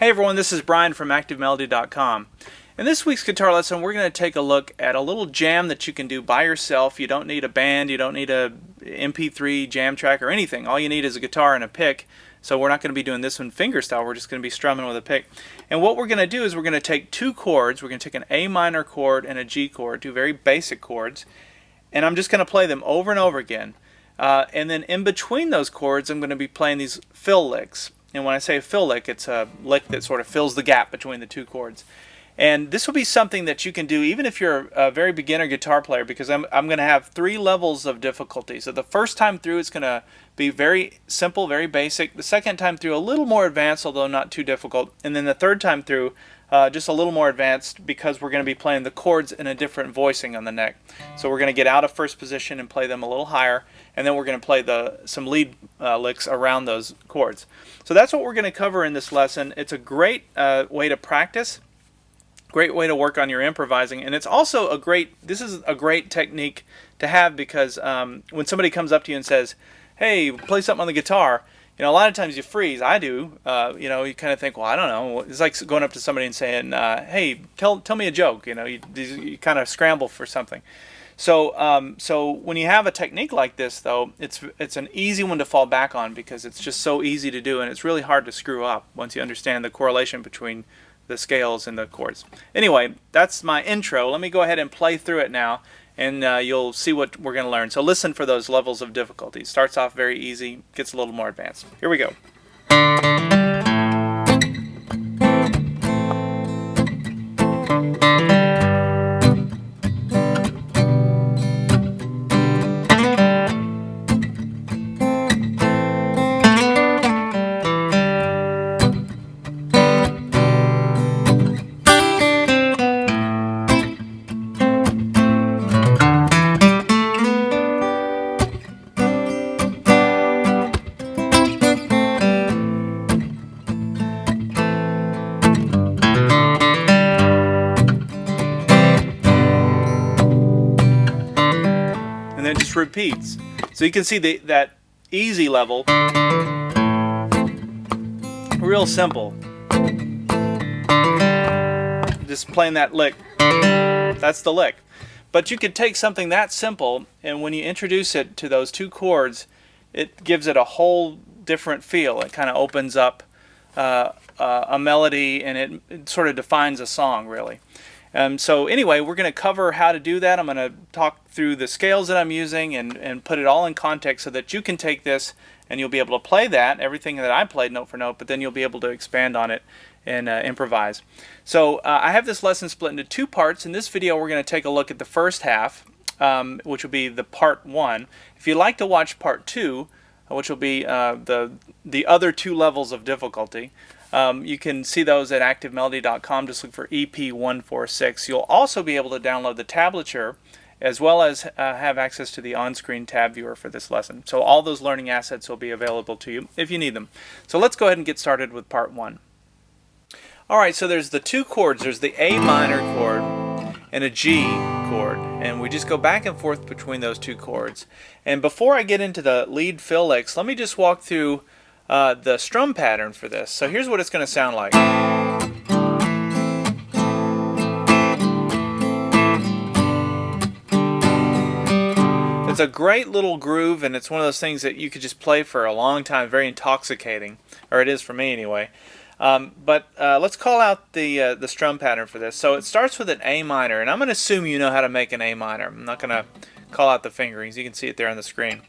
Hey everyone, this is Brian from ActiveMelody.com. In this week's guitar lesson, we're going to take a look at a little jam that you can do by yourself. You don't need a band, you don't need a MP3 jam track or anything. All you need is a guitar and a pick. So we're not going to be doing this one fingerstyle, we're just going to be strumming with a pick. And what we're going to do is we're going to take two chords. We're going to take an A minor chord and a G chord, two very basic chords. And I'm just going to play them over and over again. And then in between those chords, I'm going to be playing these fill licks. And when I say fill lick, it's a lick that sort of fills the gap between the two chords. And this will be something that you can do even if you're a very beginner guitar player, because I'm going to have three levels of difficulty. So the first time through it's going to be very simple, very basic. The second time through a little more advanced, although not too difficult. And then the third time through just a little more advanced, because we're going to be playing the chords in a different voicing on the neck. So we're going to get out of first position and play them a little higher, and then we're going to play some lead licks around those chords. So that's what we're going to cover in this lesson. It's a great way to practice, great way to work on your improvising, and it's also this is a great technique to have, because when somebody comes up to you and says, hey, play something on the guitar, a lot of times you freeze. I do. You kind of think, well, I don't know. It's like going up to somebody and saying, hey, tell me a joke. You kind of scramble for something. So when you have a technique like this, though, it's an easy one to fall back on, because it's just so easy to do, and it's really hard to screw up once you understand the correlation between the scales and the chords. Anyway, that's my intro. Let me go ahead and play through it now, and you'll see what we're going to learn. So listen for those levels of difficulty. Starts off very easy, gets a little more advanced. Here we go. And then it just repeats. So you can see that easy level, real simple. Just playing that lick, that's the lick. But you could take something that simple, and when you introduce it to those two chords, it gives it a whole different feel. It kind of opens up a melody, and it sort of defines a song, really. So anyway, we're going to cover how to do that. I'm going to talk through the scales that I'm using and put it all in context so that you can take this and you'll be able to play that, everything that I played note for note, but then you'll be able to expand on it and improvise. So I have this lesson split into two parts. In this video, we're going to take a look at the first half, which will be the part one. If you'd like to watch part two, which will be the other two levels of difficulty, you can see those at ActiveMelody.com. Just look for EP146. You'll also be able to download the tablature, as well as have access to the on-screen tab viewer for this lesson. So all those learning assets will be available to you if you need them. So let's go ahead and get started with part one. Alright, so there's the two chords. There's the A minor chord and a G chord, and we just go back and forth between those two chords. And before I get into the lead fill licks, let me just walk through the strum pattern for this. So here's what it's going to sound like. It's a great little groove, and it's one of those things that you could just play for a long time, very intoxicating, or it is for me anyway. But let's call out the strum pattern for this. So it starts with an A minor, and I'm going to assume you know how to make an A minor. I'm not going to call out the fingerings. You can see it there on the screen.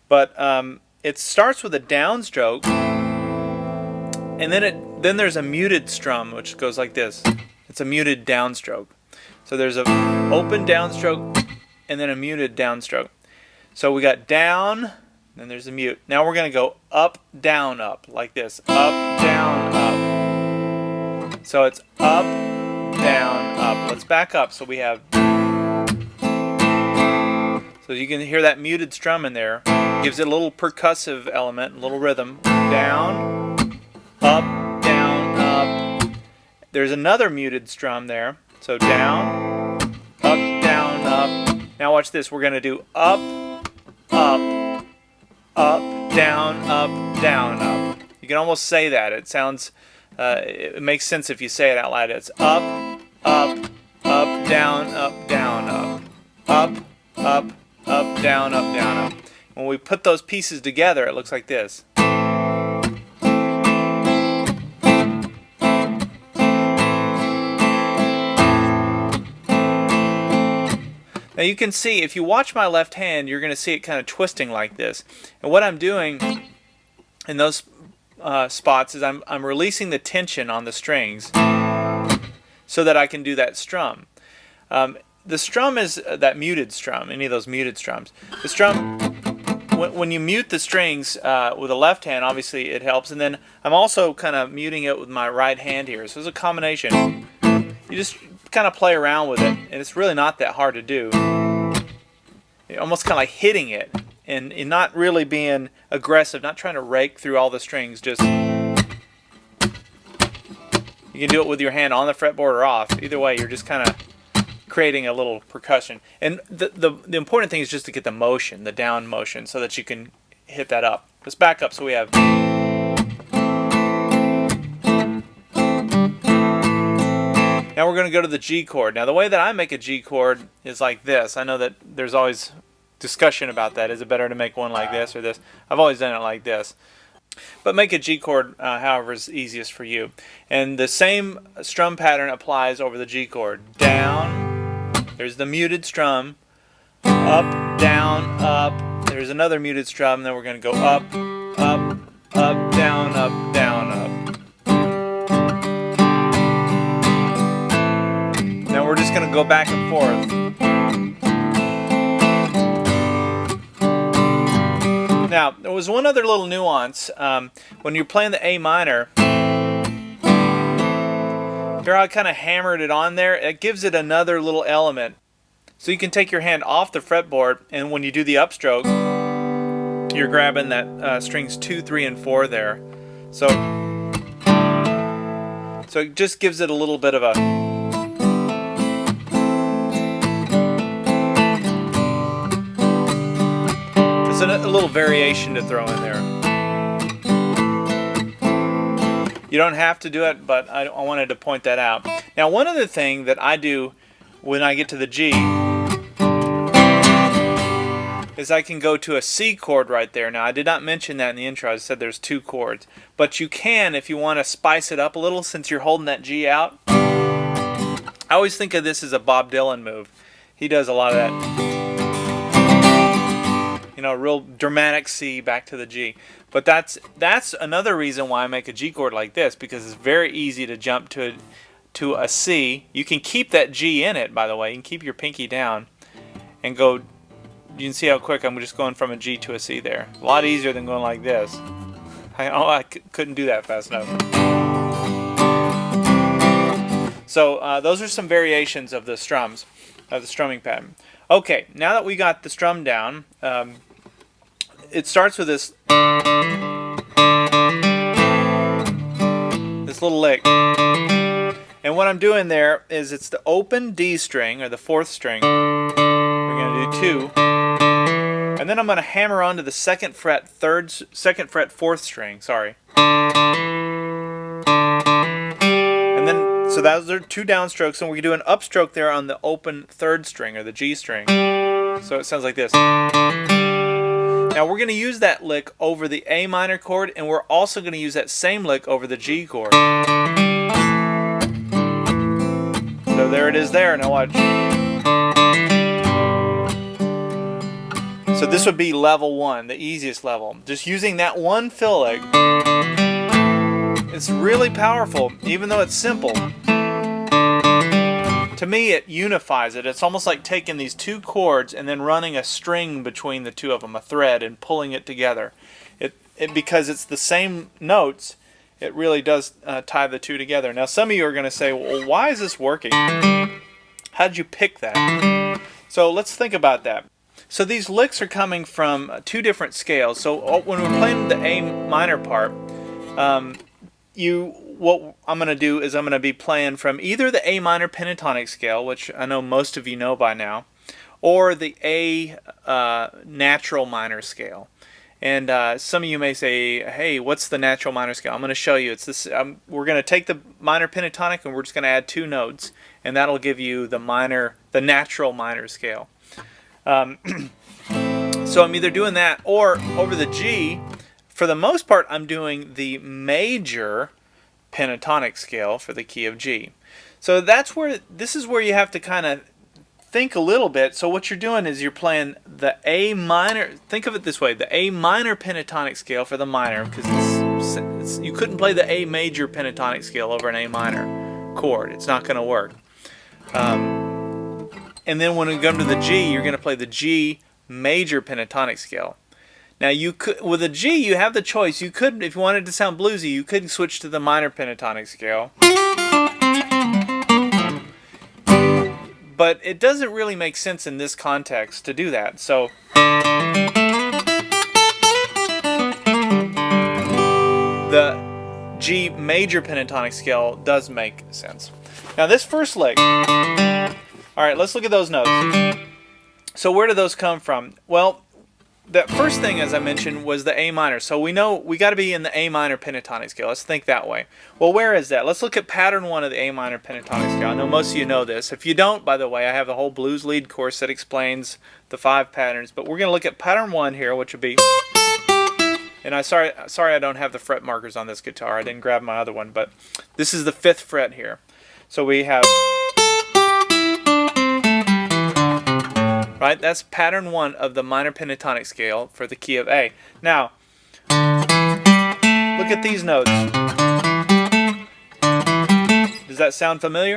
But it starts with a downstroke, and then there's a muted strum, which goes like this. It's a muted downstroke. So there's an open downstroke and then a muted downstroke. So we got down, then there's a mute. Now we're going to go up, down, up, like this. Up, down, up. So it's up, down, up. Let's back up. So we have... So you can hear that muted strum in there. Gives it a little percussive element, a little rhythm. Down, up, down, up. There's another muted strum there. So down, up, down, up. Now watch this. We're going to do up, up, up, down, up, down, up. You can almost say that. It sounds it makes sense if you say it out loud. It's up, up, up, down, up, down, up, up, up, up, down, up, down, up. When we put those pieces together, it looks like this. Now you can see, if you watch my left hand, you're going to see it kind of twisting like this. And what I'm doing in those spots is I'm releasing the tension on the strings so that I can do that strum. The strum is that muted strum, any of those muted strums. The strum, when you mute the strings with the left hand, obviously it helps. And then I'm also kind of muting it with my right hand here. So it's a combination. You just kind of play around with it, and it's really not that hard to do. You're almost kind of like hitting it, and not really being aggressive, not trying to rake through all the strings. Just, you can do it with your hand on the fretboard or off. Either way, you're just kind of creating a little percussion. And the important thing is just to get the motion, the down motion, so that you can hit that up. Let's back up so we have. Now we're going to go to the G chord. Now the way that I make a G chord is like this. I know that there's always discussion about that. Is it better to make one like this or this? I've always done it like this. But make a G chord however is easiest for you. And the same strum pattern applies over the G chord. Down, there's the muted strum, up, down, up, there's another muted strum, then we're going to go up, up, up, down, up, down, up. Now we're just going to go back and forth. Now, there was one other little nuance. When you're playing the A minor, here I kind of hammered it on there. It gives it another little element. So you can take your hand off the fretboard, and when you do the upstroke, you're grabbing that strings 2, 3, and 4 there. So it just gives it a little bit of a... a little variation to throw in there. You don't have to do it, but I wanted to point that out. Now, one other thing that I do when I get to the G is I can go to a C chord right there. Now, I did not mention that in the intro. I said there's 2 chords. But you can, if you want to spice it up a little, since you're holding that G out. I always think of this as a Bob Dylan move. He does a lot of that. You know, real dramatic C back to the G. But that's another reason why I make a G chord like this, because it's very easy to jump to a C. You can keep that G in it, by the way. You can keep your pinky down and go. You can see how quick I'm just going from a G to a C there. A lot easier than going like this. I couldn't do that fast enough. So those are some variations of the strums, of the strumming pattern. Okay, now that we got the strum down, it starts with this little lick. And what I'm doing there is it's the open D string, or the 4th string. We're going to do 2. And then I'm going to hammer onto the 2nd fret 4th string, sorry. And then, so those are 2 downstrokes, and we can do an upstroke there on the open 3rd string, or the G string. So it sounds like this. Now we're going to use that lick over the A minor chord, and we're also going to use that same lick over the G chord. So there it is there. Now watch. So this would be level 1, the easiest level. Just using that one fill lick. It's really powerful, even though it's simple. To me, it unifies it. It's almost like taking these 2 chords and then running a string between the 2 of them, a thread, and pulling it together. Because it's the same notes, it really does tie the 2 together. Now, some of you are going to say, well, why is this working? How did you pick that? So let's think about that. So these licks are coming from 2 different scales. So when we're playing the A minor part, what I'm going to do is I'm going to be playing from either the A minor pentatonic scale, which I know most of you know by now, or the A natural minor scale. And some of you may say, hey, what's the natural minor scale? I'm going to show you. It's this. We're going to take the minor pentatonic and we're just going to add 2 notes, and that'll give you the natural minor scale. So I'm either doing that or over the G. For the most part, I'm doing the major pentatonic scale for the key of G. So this is where you have to kind of think a little bit. So what you're doing is you're playing the A minor. Think of it this way: the A minor pentatonic scale for the minor, because you couldn't play the A major pentatonic scale over an A minor chord. It's not going to work. And then when we come to the G, you're going to play the G major pentatonic scale. Now you could, with a G, you have the choice. You could, if you wanted to sound bluesy, you could switch to the minor pentatonic scale. But it doesn't really make sense in this context to do that. So the G major pentatonic scale does make sense. Now this first lick, all right, let's look at those notes. So where do those come from? Well, the first thing, as I mentioned, was the A minor. So we know we got to be in the A minor pentatonic scale. Let's think that way. Well, where is that? Let's look at pattern 1 of the A minor pentatonic scale. I know most of you know this. If you don't, by the way, I have the whole blues lead course that explains the 5 patterns. But we're going to look at pattern 1 here, which would be, and sorry I don't have the fret markers on this guitar. I didn't grab my other one, but this is the 5th fret here. So we have, right, that's pattern 1 of the minor pentatonic scale for the key of A. Now, look at these notes. Does that sound familiar?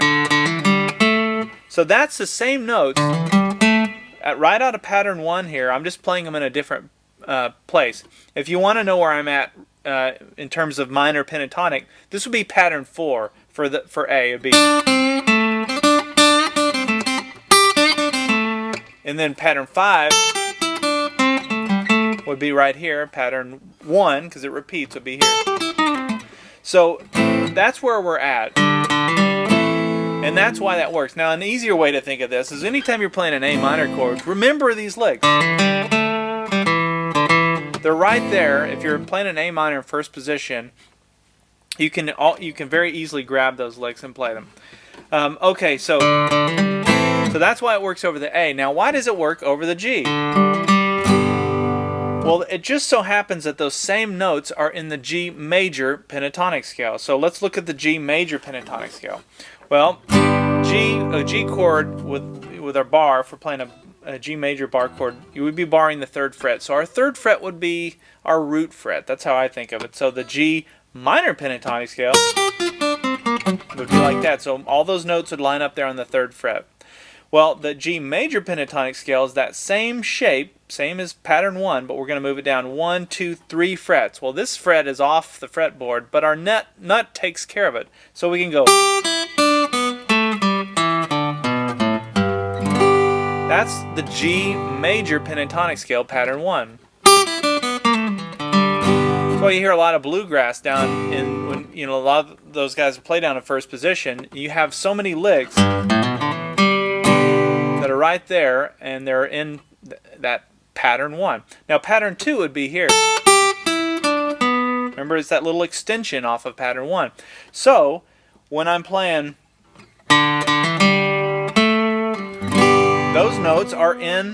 So that's the same notes right out of pattern 1 here. I'm just playing them in a different place. If you want to know where I'm at in terms of minor pentatonic, this would be pattern 4 for A. It'd be, and then pattern 5 would be right here. Pattern 1, because it repeats, would be here. So that's where we're at. And that's why that works. Now, an easier way to think of this is anytime you're playing an A minor chord, remember these licks. They're right there. If you're playing an A minor in first position, you can very easily grab those licks and play them. Okay, so that's why it works over the A. Now, why does it work over the G? Well, it just so happens that those same notes are in the G major pentatonic scale. So let's look at the G major pentatonic scale. Well, a G chord with our bar, if we're playing a G major bar chord, you would be barring the 3rd fret. So our 3rd fret would be our root fret. That's how I think of it. So the G minor pentatonic scale would be like that. So all those notes would line up there on the 3rd fret. Well, the G major pentatonic scale is that same shape, same as pattern 1, but we're going to move it down 1, 2, 3 frets. Well, this fret is off the fretboard, but our nut takes care of it. So we can go. That's the G major pentatonic scale, pattern 1. That's why you hear a lot of bluegrass down in, when a lot of those guys play down in first position. You have so many licks that are right there, and they're in that pattern 1. Now pattern 2 would be here. Remember, it's that little extension off of pattern 1. So when I'm playing, those notes are in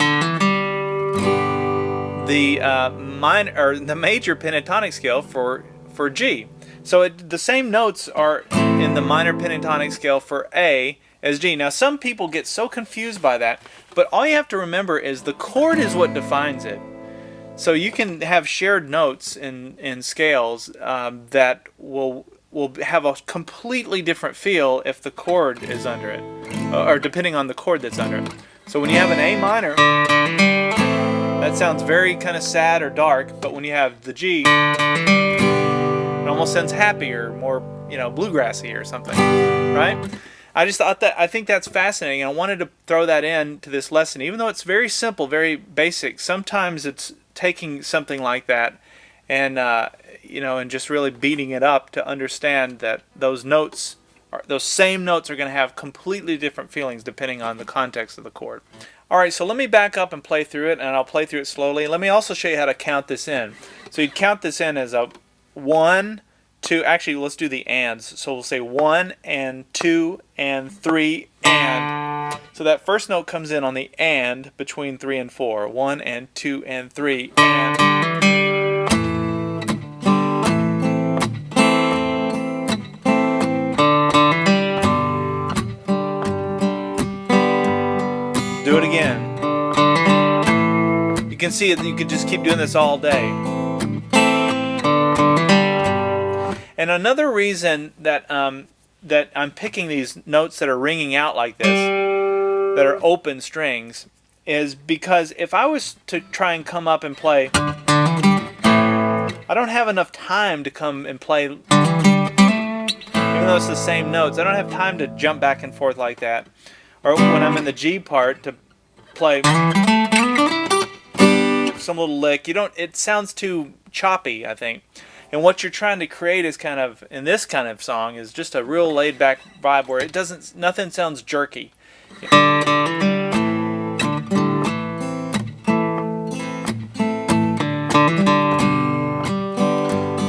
the the major pentatonic scale for G. So the same notes are in the minor pentatonic scale for A as G. Now some people get so confused by that, but all you have to remember is the chord is what defines it. So you can have shared notes in scales that will have a completely different feel if the chord is under it, or depending on the chord that's under it. So when you have an A minor, that sounds very kind of sad or dark, but when you have the G, it almost sounds happier, more bluegrassy or something, right? I think that's fascinating, and I wanted to throw that in to this lesson. Even though it's very simple, very basic, sometimes it's taking something like that and and just really beating it up to understand that those notes those same notes are going to have completely different feelings depending on the context of the chord. Alright, so let me back up and play through it, and I'll play through it slowly. Let me also show you how to count this in. So you'd count this in as a 1, 2, actually let's do the ands. So we'll say 1 and 2 and 3 and. So that first note comes in on the and between 3 and 4. 1 and 2 and 3 and. Do it again. You can see it, you could just keep doing this all day. And another reason that that I'm picking these notes that are ringing out like this, that are open strings, is because if I was to try and come up and play, I don't have enough time to come and play, even though it's the same notes, I don't have time to jump back and forth like that. Or when I'm in the G part to play some little lick, it sounds too choppy, I think. And what you're trying to create is kind of, in this kind of song, is just a real laid back vibe where nothing sounds jerky.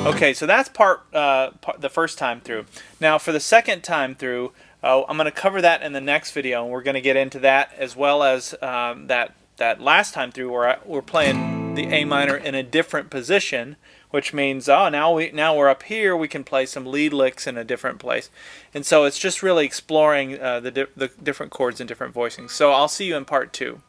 Okay, so that's the first time through. Now for the second time through, I'm going to cover that in the next video, and we're going to get into that as well as that last time through where we're playing the A minor in a different position, which means now we're up here, we can play some lead licks in a different place. And so it's just really exploring the different chords and different voicings. So I'll see you in part 2.